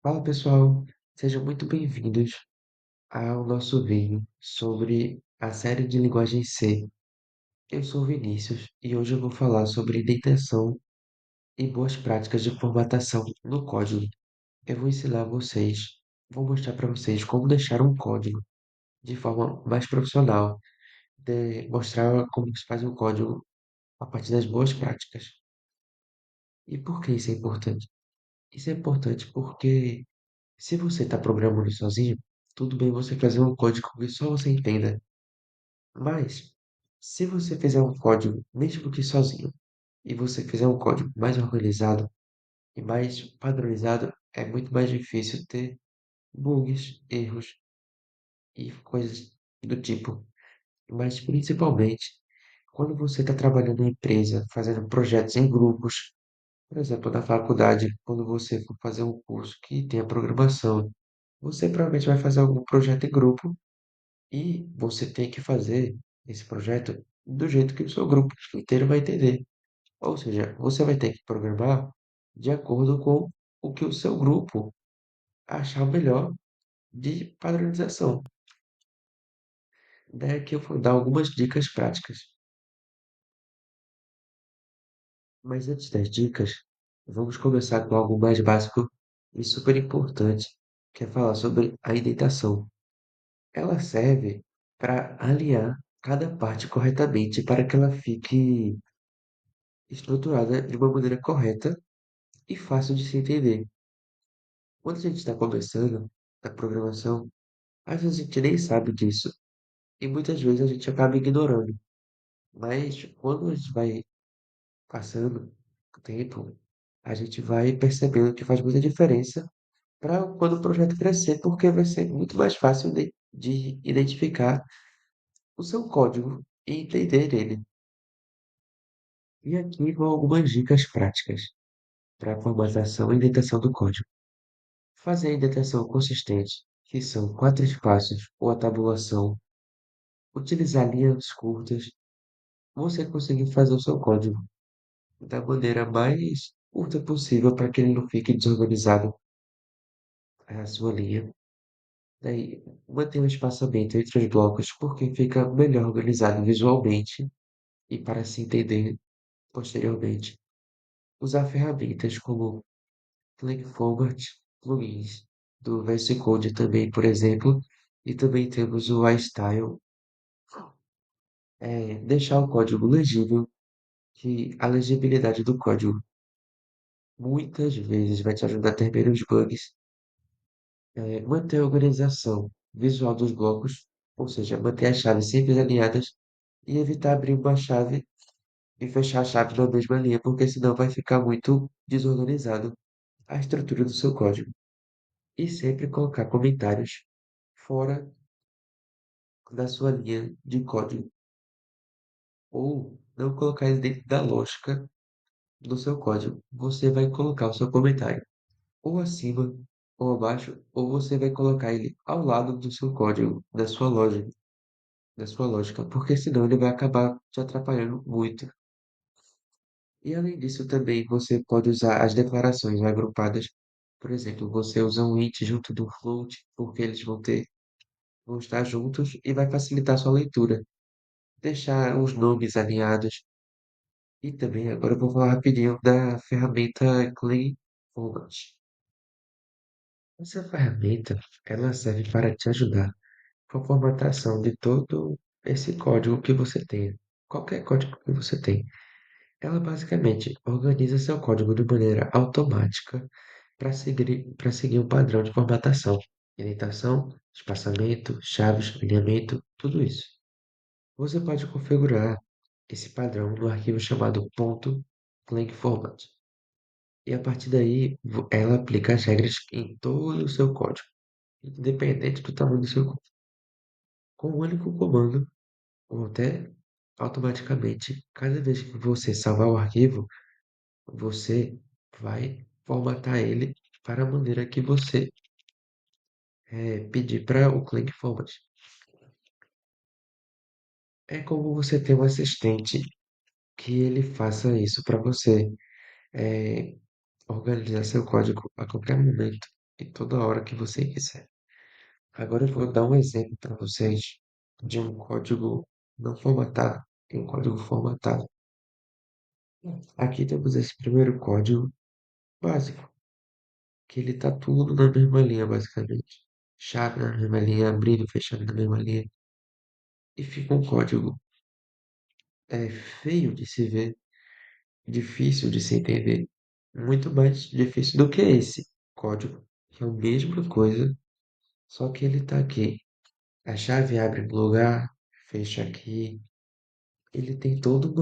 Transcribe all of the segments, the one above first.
Fala pessoal, sejam muito bem-vindos ao nosso vídeo sobre a série de linguagem C. Eu sou o Vinícius e hoje eu vou falar sobre indentação e boas práticas de formatação no código. Eu vou ensinar vocês, vou mostrar para vocês como deixar um código de forma mais profissional, mostrar como se faz um código a partir das boas práticas. E por que isso é importante? Isso é importante porque se você está programando sozinho, tudo bem você fazer um código que só você entenda. Mas, se você fizer um código, mesmo que sozinho, e você fizer um código mais organizado e mais padronizado, é muito mais difícil ter bugs, erros e coisas do tipo. Mas, principalmente, quando você está trabalhando em empresa, fazendo projetos em grupos, por exemplo, na faculdade, quando você for fazer um curso que tenha programação, você provavelmente vai fazer algum projeto em grupo. E você tem que fazer esse projeto do jeito que o seu grupo inteiro vai entender. Ou seja, você vai ter que programar de acordo com o que o seu grupo achar melhor de padronização. Daí que eu vou dar algumas dicas práticas. Mas antes das dicas, vamos começar com algo mais básico e super importante, que é falar sobre a indentação. Ela serve para alinhar cada parte corretamente para que ela fique estruturada de uma maneira correta e fácil de se entender. Quando a gente está começando a programação, às vezes a gente nem sabe disso e muitas vezes a gente acaba ignorando. Mas quando a gente vai passando o tempo, a gente vai percebendo que faz muita diferença para quando o projeto crescer, porque vai ser muito mais fácil de identificar o seu código e entender ele. E aqui vão algumas dicas práticas para a formatação e indentação do código. Fazer a indentação consistente, que são quatro espaços ou a tabulação, utilizar linhas curtas, você conseguir fazer o seu código da maneira mais curta possível para que ele não fique desorganizado a sua linha. Daí, manter o espaçamento entre os blocos porque fica melhor organizado visualmente e para se entender posteriormente. Usar ferramentas como ClickForward, plugins do VS Code também, por exemplo, e também temos o iStyle, deixar o código legível, que a legibilidade do código muitas vezes vai te ajudar a ter menos bugs, manter a organização visual dos blocos, ou seja, manter as chaves sempre alinhadas e evitar abrir uma chave e fechar a chave na mesma linha, porque senão vai ficar muito desorganizado a estrutura do seu código. E sempre colocar comentários fora da sua linha de código, ou não colocar ele dentro da lógica do seu código. Você vai colocar o seu comentário ou acima ou abaixo, ou você vai colocar ele ao lado do seu código, da sua lógica, porque senão ele vai acabar te atrapalhando muito. E além disso, também você pode usar as declarações agrupadas. Por exemplo, você usa um int junto do float, porque eles vão estar juntos e vai facilitar a sua leitura. Deixar os nomes alinhados. E também agora eu vou falar rapidinho da ferramenta Clean Format. Essa ferramenta, ela serve para te ajudar com a formatação de todo esse código que você tem, qualquer código que você tem. Ela basicamente organiza seu código de maneira automática para seguir um padrão de formatação, indentação, espaçamento, chaves, alinhamento, tudo isso. Você pode configurar esse padrão no arquivo chamado .cleanformat. E a partir daí, ela aplica as regras em todo o seu código, independente do tamanho do seu código. Com um único comando, ou até automaticamente, cada vez que você salvar o arquivo, você vai formatar ele para a maneira que você pedir para o Clean Format. É como você ter um assistente que ele faça isso para você, organizar seu código a qualquer momento. e toda hora que você quiser. Agora eu vou dar um exemplo para vocês de um código não formatado e um código formatado. Aqui temos esse primeiro código básico, que ele tá tudo na mesma linha, basicamente. Chave na mesma linha, abrindo e fechando na mesma linha. E fica um código feio de se ver, difícil de se entender, muito mais difícil do que esse código, que é a mesma coisa, só que ele tá aqui. A chave abre no lugar, fecha aqui. Ele tem todo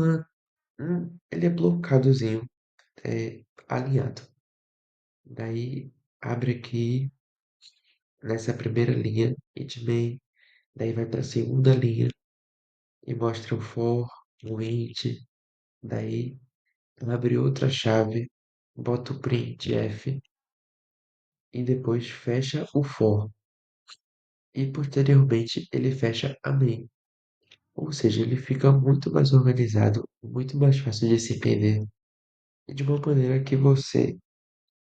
ele é blocadozinho, alinhado. Daí abre aqui nessa primeira linha e também daí vai para a segunda linha e mostra o for, o int, daí abre outra chave, bota o printf e depois fecha o for e posteriormente ele fecha a main. Ou seja, ele fica muito mais organizado, muito mais fácil de se entender e de uma maneira que você,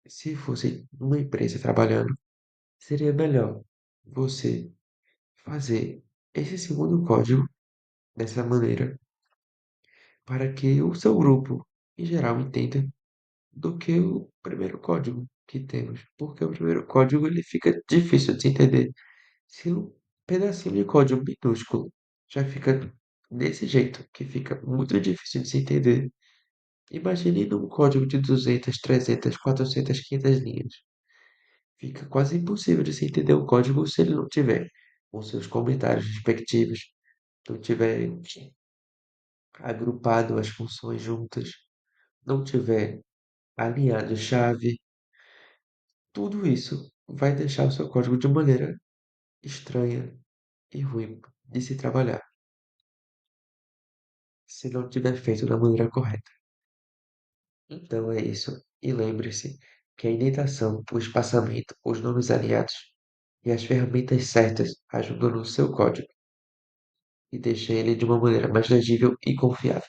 se fosse numa empresa trabalhando, seria melhor você fazer esse segundo código dessa maneira para que o seu grupo, em geral, entenda do que o primeiro código que temos, porque o primeiro código ele fica difícil de se entender. Se um pedacinho de código minúsculo já fica desse jeito, que fica muito difícil de se entender, imagine num código de 200, 300, 400, 500 linhas. Fica quase impossível de se entender o código se ele não tiver os seus comentários respectivos, não tiver agrupado as funções juntas, não tiver alinhado chave. Tudo isso vai deixar o seu código de maneira estranha e ruim de se trabalhar, se não tiver feito da maneira correta. Então é isso. E lembre-se que a indentação, o espaçamento, os nomes alinhados e as ferramentas certas ajudam no seu código e deixam ele de uma maneira mais legível e confiável.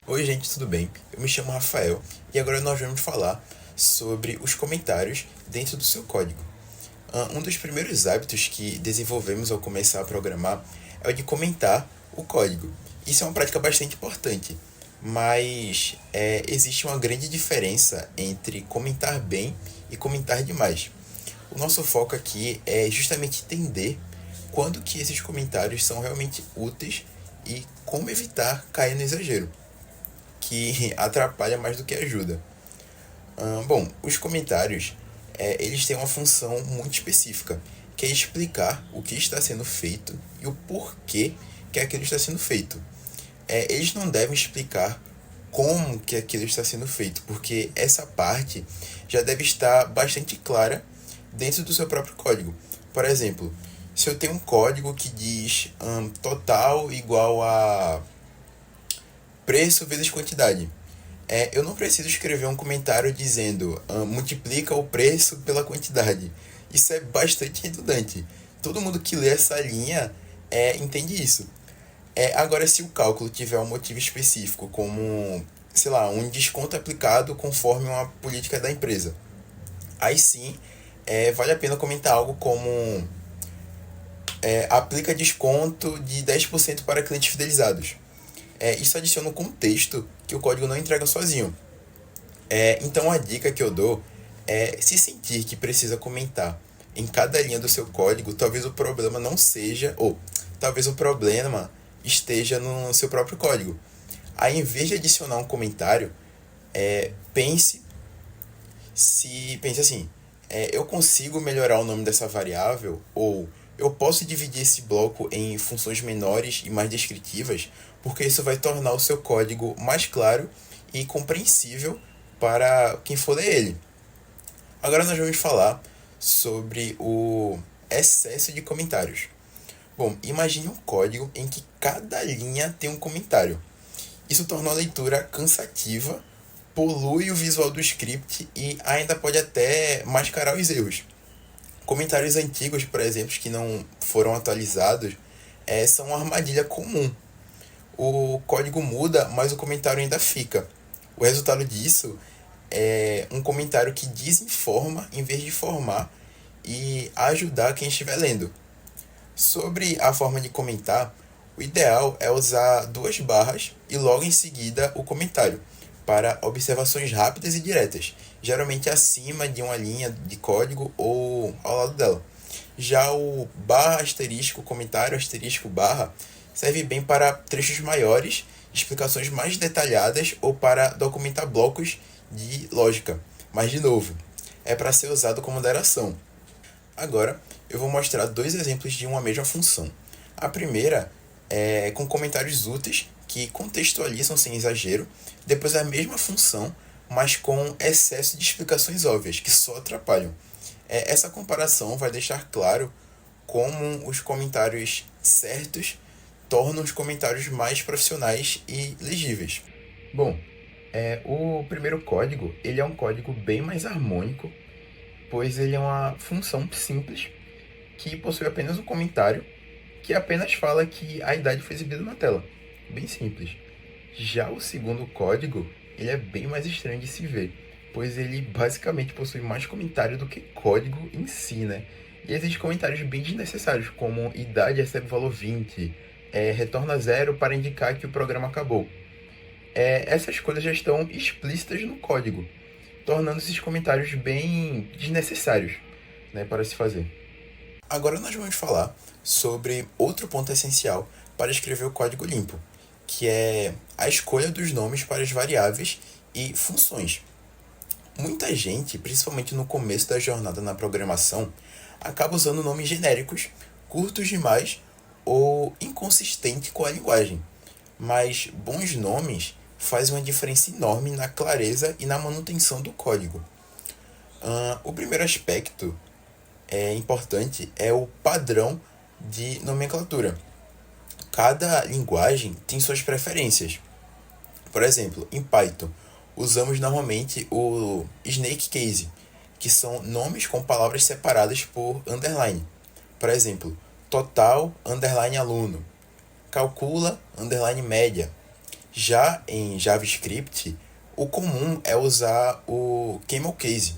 Oi, gente, tudo bem? Eu me chamo Rafael e agora nós vamos falar sobre os comentários dentro do seu código. Um dos primeiros hábitos que desenvolvemos ao começar a programar é o de comentar o código. Isso é uma prática bastante importante, mas existe uma grande diferença entre comentar bem e comentar demais. O nosso foco aqui é justamente entender quando que esses comentários são realmente úteis e como evitar cair no exagero, que atrapalha mais do que ajuda. Bom, os comentários eles têm uma função muito específica, que é explicar o que está sendo feito e o porquê que aquilo está sendo feito. Eles não devem explicar como que aquilo está sendo feito, porque essa parte já deve estar bastante clara dentro do seu próprio código. Por exemplo, se eu tenho um código que diz total igual a preço vezes quantidade, eu não preciso escrever um comentário dizendo multiplica o preço pela quantidade. Isso é bastante redundante. Todo mundo que lê essa linha entende isso. Agora, se o cálculo tiver um motivo específico, como, sei lá, um desconto aplicado conforme uma política da empresa, aí sim vale a pena comentar algo como aplica desconto de 10% para clientes fidelizados. Isso adiciona um contexto que o código não entrega sozinho. Então a dica que eu dou é se sentir que precisa comentar em cada linha do seu código, talvez o problema não seja, ou talvez o problema esteja no seu próprio código. Aí, em vez de adicionar um comentário, pense pense assim, eu consigo melhorar o nome dessa variável, ou eu posso dividir esse bloco em funções menores e mais descritivas, porque isso vai tornar o seu código mais claro e compreensível para quem for ler ele. Agora nós vamos falar sobre o excesso de comentários. Bom, imagine um código em que cada linha tem um comentário. Isso torna a leitura cansativa, polui o visual do script e ainda pode até mascarar os erros. Comentários antigos, por exemplo, que não foram atualizados, são uma armadilha comum. O código muda, mas o comentário ainda fica. O resultado disso um comentário que desinforma em vez de formar e ajudar quem estiver lendo. Sobre a forma de comentar, o ideal é usar duas barras e logo em seguida o comentário, para observações rápidas e diretas, geralmente acima de uma linha de código ou ao lado dela. Já o barra asterisco comentário asterisco barra serve bem para trechos maiores, explicações mais detalhadas ou para documentar blocos de lógica. Mas, de novo, é para ser usado com moderação. Agora, eu vou mostrar dois exemplos de uma mesma função. A primeira é com comentários úteis que contextualizam sem exagero, depois a mesma função, mas com excesso de explicações óbvias, que só atrapalham. Essa comparação vai deixar claro como os comentários certos tornam os comentários mais profissionais e legíveis. Bom, o primeiro código ele é um código bem mais harmônico, pois ele é uma função simples que possui apenas um comentário que apenas fala que a idade foi exibida na tela. Bem simples. Já o segundo código, ele é bem mais estranho de se ver, pois ele basicamente possui mais comentário do que código em si, né? E existem comentários bem desnecessários, como idade recebe valor 20, retorna zero para indicar que o programa acabou. Essas coisas já estão explícitas no código, tornando esses comentários bem desnecessários, né, para se fazer. Agora nós vamos falar sobre outro ponto essencial para escrever o código limpo, que é a escolha dos nomes para as variáveis e funções. Muita gente, principalmente no começo da jornada na programação, acaba usando nomes genéricos, curtos demais ou inconsistentes com a linguagem. Mas bons nomes fazem uma diferença enorme na clareza e na manutenção do código. O primeiro aspecto importante é o padrão de nomenclatura. Cada linguagem tem suas preferências. Por exemplo, em Python, usamos normalmente o snake case, que são nomes com palavras separadas por underline. Por exemplo, total underline aluno, calcula underline média. Já em JavaScript, o comum é usar o camel case,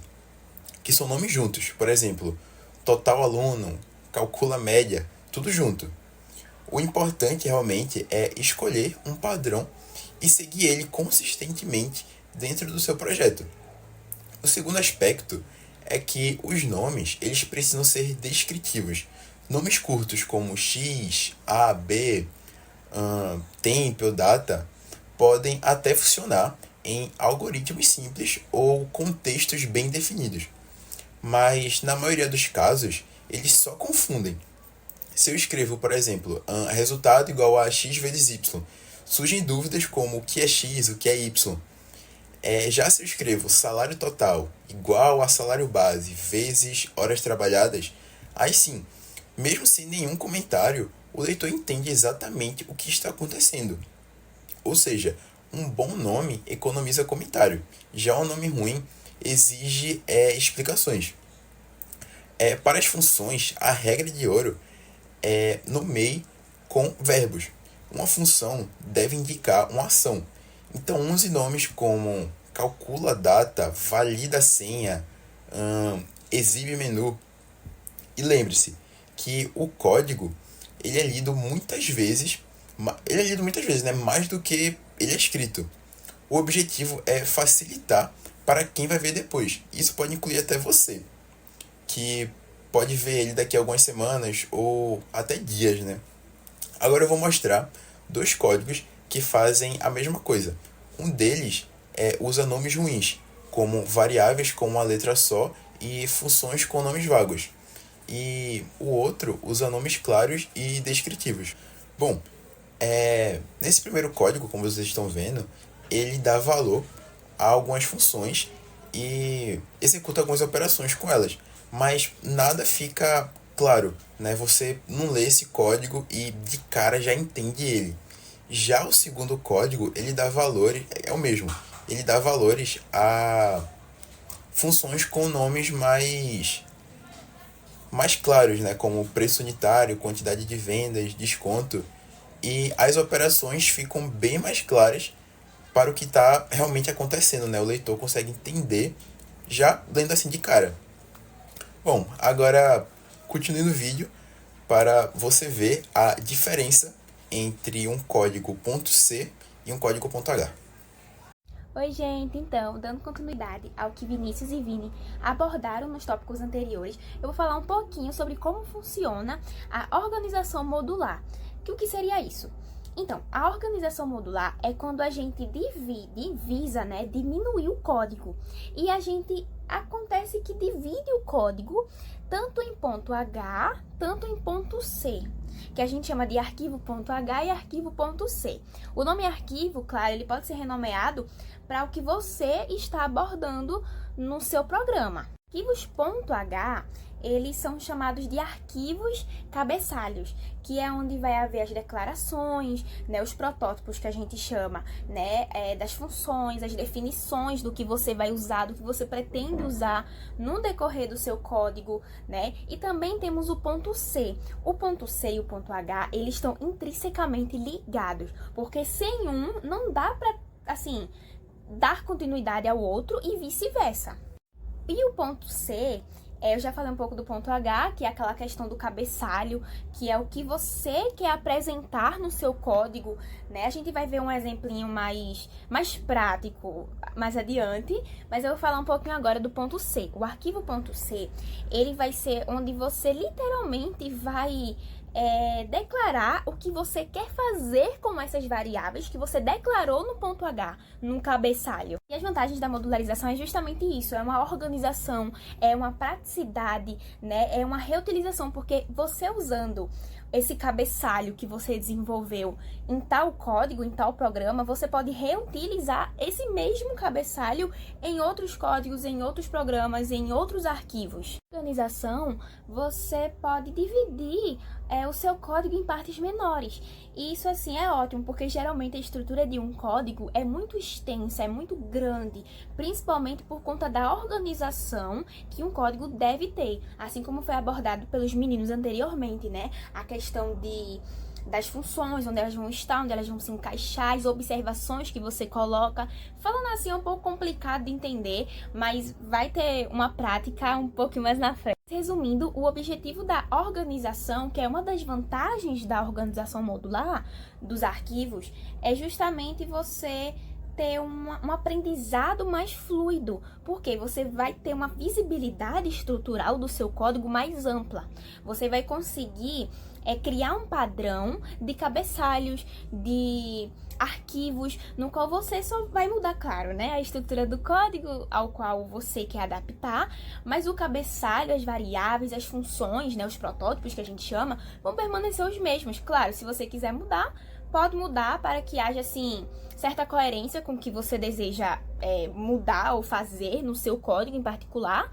que são nomes juntos. Por exemplo, total aluno, calcula média, tudo junto. O importante realmente é escolher um padrão e seguir ele consistentemente dentro do seu projeto. O segundo aspecto é que os nomes eles precisam ser descritivos. Nomes curtos como X, A, B, tempo ou data podem até funcionar em algoritmos simples ou contextos bem definidos. Mas na maioria dos casos, eles só confundem. Se eu escrevo, por exemplo, resultado igual a x vezes y, surgem dúvidas como o que é x, o que é y. Já se eu escrevo salário total igual a salário base vezes horas trabalhadas, aí sim, mesmo sem nenhum comentário, o leitor entende exatamente o que está acontecendo. Ou seja, um bom nome economiza comentário. Já um nome ruim exige explicações. Para as funções, a regra de ouro nomeie com verbos. Uma função deve indicar uma ação. Então, use nomes como calcula data, valida a senha, exibe menu. E lembre-se que o código ele é lido muitas vezes, né, mais do que ele é escrito. O objetivo é facilitar para quem vai ver depois. Isso pode incluir até você, que pode ver ele daqui a algumas semanas ou até dias, né? Agora eu vou mostrar dois códigos que fazem a mesma coisa. Um deles usa nomes ruins, como variáveis com uma letra só e funções com nomes vagos. E o outro usa nomes claros e descritivos. Bom, nesse primeiro código, como vocês estão vendo, ele dá valor a algumas funções e executa algumas operações com elas. Mas nada fica claro, né? Você não lê esse código e de cara já entende ele. Já o segundo código, ele dá valores, é o mesmo, ele dá valores a funções com nomes mais claros, né? Como preço unitário, quantidade de vendas, desconto. E as operações ficam bem mais claras para o que está realmente acontecendo, né? O leitor consegue entender já lendo assim de cara. Bom, agora continue no vídeo para você ver a diferença entre um código .c e um código .h. Oi, gente! Então, dando continuidade ao que Vinícius e Vini abordaram nos tópicos anteriores, eu vou falar um pouquinho sobre como funciona a organização modular. O que seria isso? Então, a organização modular é quando a gente visa, né, diminuir o código. E acontece que divide o código tanto em ponto H, tanto em ponto C, que a gente chama de arquivo.h e arquivo.c. O nome arquivo, claro, ele pode ser renomeado para o que você está abordando no seu programa. Arquivos.h, eles são chamados de arquivos cabeçalhos, que é onde vai haver as declarações, né, os protótipos que a gente chama, né, das funções, as definições do que você vai usar, do que você pretende usar no decorrer do seu código, né? E também temos o ponto C. O ponto C e o ponto H, eles estão intrinsecamente ligados, porque sem um não dá para, assim, dar continuidade ao outro e vice-versa. E o ponto C, eu já falei um pouco do ponto H, que é aquela questão do cabeçalho, que é o que você quer apresentar no seu código, né? A gente vai ver um exemplinho mais prático mais adiante, mas eu vou falar um pouquinho agora do ponto C. O arquivo ponto C, ele vai ser onde você literalmente vai declarar o que você quer fazer com essas variáveis que você declarou no ponto H, no cabeçalho. E as vantagens da modularização é justamente isso, é uma organização, é uma praticidade, né? É uma reutilização, porque você usando esse cabeçalho que você desenvolveu em tal código, em tal programa, você pode reutilizar esse mesmo cabeçalho em outros códigos, em outros programas, em outros arquivos. Organização, você pode dividir o seu código em partes menores. E isso, assim, é ótimo, porque geralmente a estrutura de um código é muito extensa, é muito grande, principalmente por conta da organização que um código deve ter, assim como foi abordado pelos meninos anteriormente, né? A questão das funções, onde elas vão estar, onde elas vão se encaixar, as observações que você coloca. Falando assim, é um pouco complicado de entender, mas vai ter uma prática um pouquinho mais na frente. Resumindo, o objetivo da organização, que é uma das vantagens da organização modular dos arquivos, é justamente você ter um aprendizado mais fluido, porque você vai ter uma visibilidade estrutural do seu código mais ampla. Você vai conseguir criar um padrão de cabeçalhos, de arquivos, no qual você só vai mudar, claro, né, a estrutura do código ao qual você quer adaptar, mas o cabeçalho, as variáveis, as funções, né, os protótipos que a gente chama, vão permanecer os mesmos. Claro, se você quiser mudar, pode mudar para que haja, assim, certa coerência com o que você deseja mudar ou fazer no seu código em particular,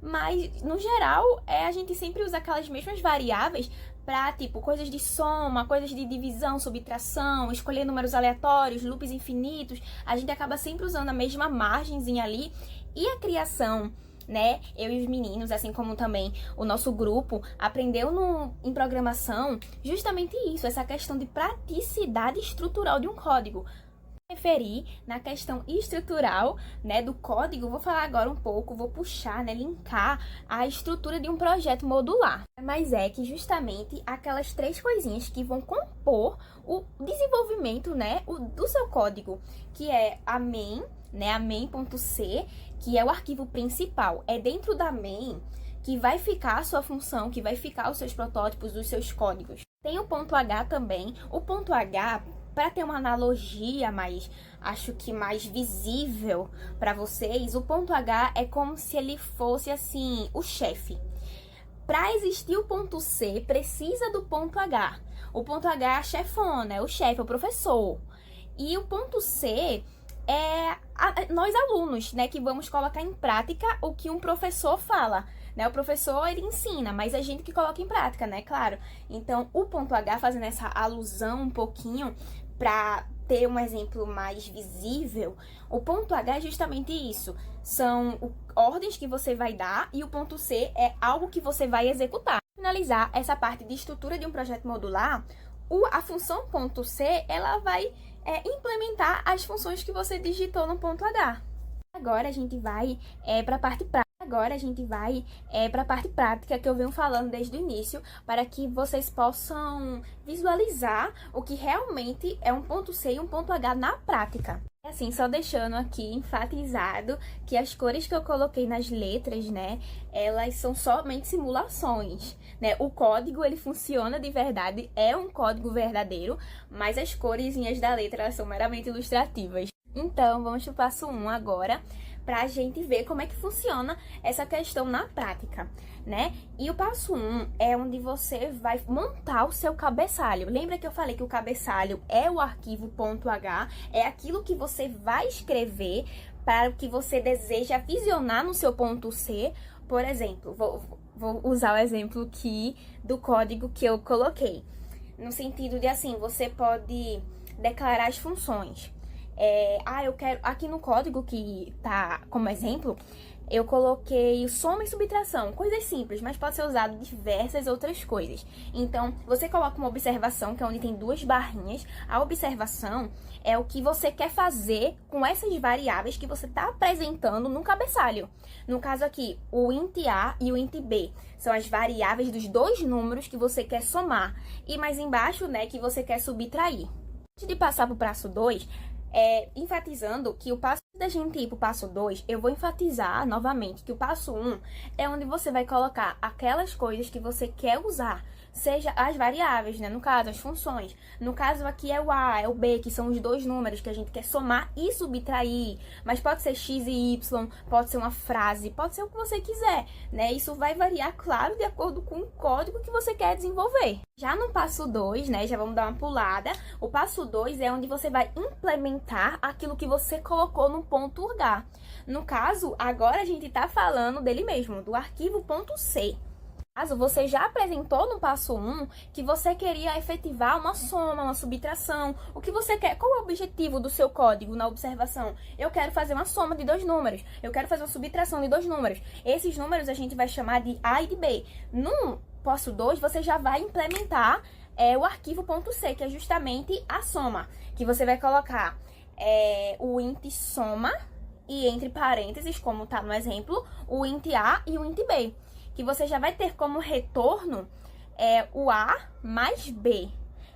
mas, no geral, a gente sempre usa aquelas mesmas variáveis para, tipo, coisas de soma, coisas de divisão, subtração, escolher números aleatórios, loops infinitos. A gente acaba sempre usando a mesma margenzinha ali. E a criação, né, eu e os meninos, assim como também o nosso grupo, aprendeu em programação justamente isso, essa questão de praticidade estrutural de um código. Referir na questão estrutural, né, do código, vou falar agora um pouco, vou puxar, né, linkar a estrutura de um projeto modular. Mas é que justamente aquelas três coisinhas que vão compor o desenvolvimento, né, do seu código, que é a main, né, a main.c, que é o arquivo principal. É dentro da main que vai ficar a sua função, que vai ficar os seus protótipos, os seus códigos. Tem o ponto H também. O ponto H, para ter uma analogia acho que mais visível para vocês, o ponto H é como se ele fosse, assim, o chefe. Para existir o ponto C, precisa do ponto H. O ponto H é a chefona, é o chefe, é o professor. E o ponto C é nós alunos, né, que vamos colocar em prática o que um professor fala. Né? O professor, ele ensina, mas é a gente que coloca em prática, né? Claro. Então, o ponto H, fazendo essa alusão um pouquinho para ter um exemplo mais visível, o ponto H é justamente isso. São ordens que você vai dar e o ponto C é algo que você vai executar. Para finalizar essa parte de estrutura de um projeto modular, a função ponto .c, ela vai implementar as funções que você digitou no ponto H. Agora a gente vai para a parte prática. Para a parte prática que eu venho falando desde o início, para que vocês possam visualizar o que realmente é um ponto C e um ponto H na prática. Assim, só deixando aqui enfatizado que as cores que eu coloquei nas letras, né, elas são somente simulações, né? O código, ele funciona de verdade, é um código verdadeiro, mas as coresinhas da letra, elas são meramente ilustrativas. Então, vamos pro passo 1 agora, para a gente ver como é que funciona essa questão na prática, né? E o passo 1 é onde você vai montar o seu cabeçalho. Lembra que eu falei que o cabeçalho é o arquivo .h, é aquilo que você vai escrever para o que você deseja visionar no seu ponto C. Por exemplo, vou usar o exemplo aqui do código que eu coloquei. No sentido de assim, você pode declarar as funções. Eu quero, aqui no código que tá como exemplo, eu coloquei soma e subtração, coisas simples, mas pode ser usado diversas outras coisas. Então, você coloca uma observação, que é onde tem duas barrinhas. A observação é o que você quer fazer com essas variáveis que você está apresentando no cabeçalho. No caso aqui, o int A e o int B são as variáveis dos dois números que você quer somar. E mais embaixo, né, que você quer subtrair. Antes de passar para o passo 2, enfatizando que o passo da gente ir para o passo 2, eu vou enfatizar novamente que o passo 1 é onde você vai colocar aquelas coisas que você quer usar, seja as variáveis, né? No caso, as funções. No caso aqui é o A, é o B, que são os dois números que a gente quer somar e subtrair. Mas pode ser X e Y, pode ser uma frase, pode ser o que você quiser, né? Isso vai variar, claro, de acordo com o código que você quer desenvolver. Já no passo 2, né? Já vamos dar uma pulada. O passo 2 é onde você vai implementar aquilo que você colocou no ponto H. No caso, agora a gente está falando dele mesmo, do arquivo .c. Caso você já apresentou no passo 1 que você queria efetivar uma soma, uma subtração, o que você quer, qual é o objetivo do seu código na observação? Eu quero fazer uma soma de dois números, eu quero fazer uma subtração de dois números. Esses números a gente vai chamar de A e de B. No passo 2, você já vai implementar o arquivo .c, que é justamente a soma, que você vai colocar o int soma e entre parênteses, como está no exemplo, o int A e o int B, que você já vai ter como retorno o A mais B,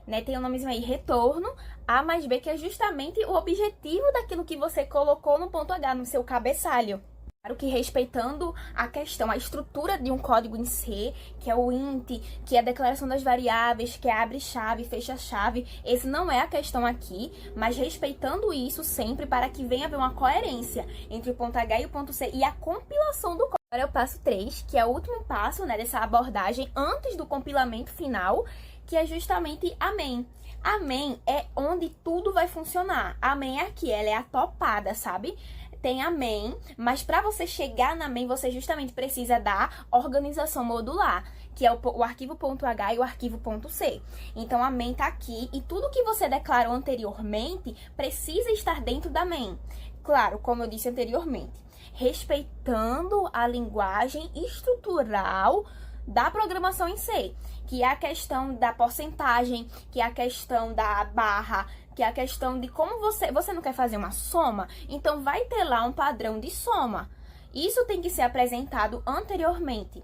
né? Tem o nomezinho aí, retorno A mais B, que é justamente o objetivo daquilo que você colocou no ponto H, no seu cabeçalho. Claro que respeitando a questão, a estrutura de um código em C, que é o int, que é a declaração das variáveis, que é abre-chave, fecha-chave. Esse não é a questão aqui, mas respeitando isso sempre para que venha haver uma coerência entre o ponto H e o ponto C e a compilação do código. Agora é o passo 3, que é o último passo, né, dessa abordagem antes do compilamento final, que é justamente a main. A main é onde tudo vai funcionar. A main é aqui, ela é a topada, sabe? Tem a main, mas para você chegar na main, você justamente precisa da organização modular, que é o arquivo .h e o arquivo .c. Então, a main tá aqui e tudo que você declarou anteriormente precisa estar dentro da main. Claro, como eu disse anteriormente, respeitando a linguagem estrutural da programação em C, que é a questão da porcentagem, que é a questão da barra, que é a questão de como você não quer fazer uma soma, então vai ter lá um padrão de soma. Isso tem que ser apresentado anteriormente.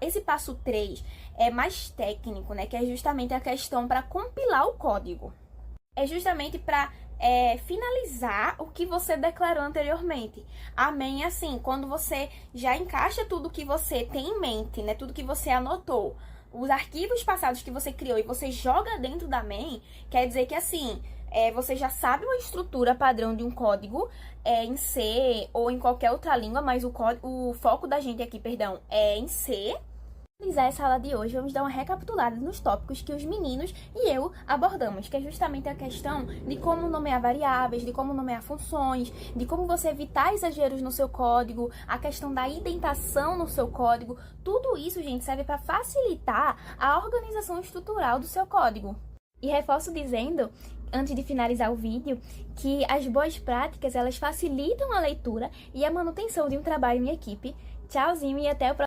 Esse passo 3 é mais técnico, né? Que é justamente a questão para compilar o código. É justamente para finalizar o que você declarou anteriormente. A main é assim, quando você já encaixa tudo que você tem em mente, né? Tudo que você anotou, os arquivos passados que você criou e você joga dentro da main, quer dizer que assim, você já sabe uma estrutura padrão de um código em C ou em qualquer outra língua, mas o foco da gente aqui, perdão, é em C. Para finalizar essa aula de hoje, vamos dar uma recapitulada nos tópicos que os meninos e eu abordamos, que é justamente a questão de como nomear variáveis, de como nomear funções, de como você evitar exageros no seu código, a questão da indentação no seu código. Tudo isso, gente, serve para facilitar a organização estrutural do seu código. E reforço dizendo, antes de finalizar o vídeo, que as boas práticas, elas facilitam a leitura e a manutenção de um trabalho em equipe. Tchauzinho e até o próximo.